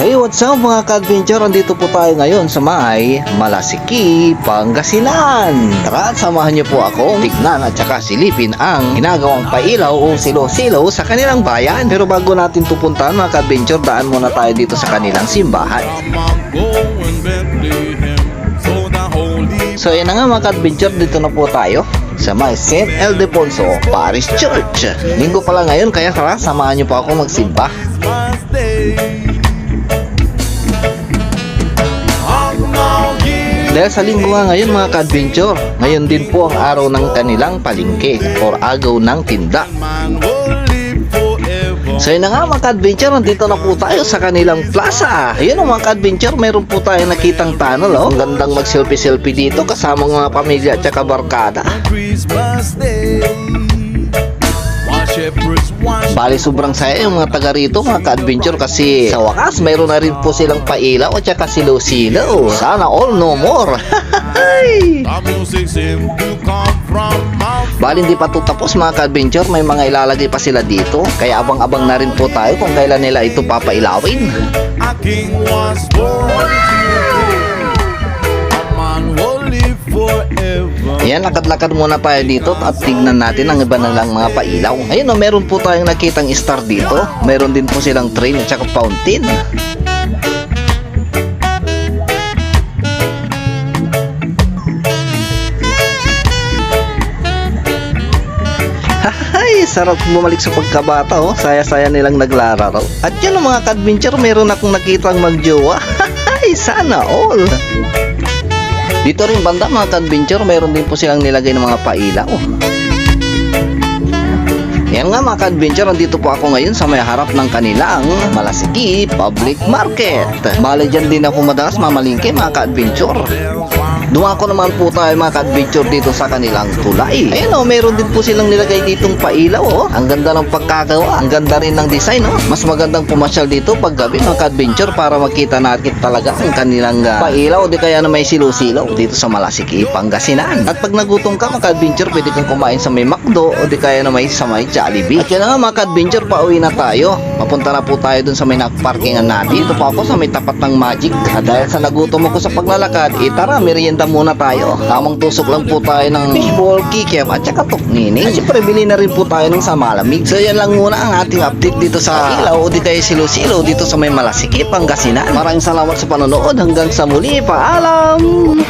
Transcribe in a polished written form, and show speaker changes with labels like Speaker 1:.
Speaker 1: Hey, what's up mga ka-adventure? Andito po tayo ngayon sa may Malasiki, Pangasinan. Tara, samahan niyo po ako tignan at saka silipin ang ginagawang pailaw o silo-silo sa kanilang bayan. Pero bago natin pupuntahan mga ka-adventure, daan muna tayo dito sa kanilang simbahan. So yan na nga mga ka-adventure, dito na po tayo sa may St. Ildefonso Parish Church. Linggo pala ngayon, kaya tara, samahan niyo po ako magsimba. Dahil sa linggo nga ngayon mga ka-adventure, ngayon din po ang araw ng kanilang palengke or agaw ng tinda. So yun na nga mga ka-adventure, nandito na po tayo sa kanilang plaza. Ayun mga ka-adventure, meron po tayong nakitang tunnel. Ang gandang mag-selfie-selfie dito kasama mga pamilya at saka barkada. Bali sobrang saya yung mga taga rito mga ka-adventure, kasi sa wakas mayroon na rin po silang pailaw at saka silo-silo. Sana all no more. Bali hindi pa tapos mga ka-adventure, may mga ilalagay pa sila dito, kaya abang-abang na rin po tayo kung kailan nila ito papailawin. Ayan, lakad-lakad muna tayo dito at tignan natin ang iba na lang mga pailaw. Ayun o, meron po tayong nakitang star dito. Meron din po silang train at saka fountain. Ay, sarap bumalik sa pagkabata oh. Saya-saya nilang naglalaro. At yun mga ka-adventure, meron akong nakitang magjowa. Ay, sana all. Dito rin banda mga ka-adventure, mayroon din po silang nilagay ng mga pailaw. Yan nga mga ka-adventure, nandito po ako ngayon sa may harap ng kanilang Malasiki Public Market. Bale dyan din ako madalas mamalingke mga ka-adventure. Dumako naman po tayo mga ka-adventure dito sa kanilang tulay. Ayun o, meron din po silang nilagay ditong pailaw oh. Ang ganda ng pagkagawa, ang ganda rin ng design oh. Mas magandang pumasyal dito pag gabi mga ka-adventure para makita natin talaga ang kanilang pailaw o di kaya na may silo-silo dito sa Malasiki, Pangasinan. At pag nagutom ka mga ka-adventure, pwede kang kumain sa may McDo o di kaya na may sa may Jollibee. At yun na nga mga ka-adventure, pauwi na tayo. Papunta na po tayo dun sa may nakparkingan natin. Dito po ako sa may tapat ng Magic. At dahil sa nagutom ako sa paglalakad, tara, merienda muna tayo. Tamang tusok lang po tayo ng fishball, kikiam at saka tuknining. At syempre bili na rin po tayo ng samalamig. So yan lang muna ang ating update dito sa ilaw o di kaya silo-silo dito sa may Malasiki, Pangasinan. Maraming salamat sa panonood. Hanggang sa muli, paalam!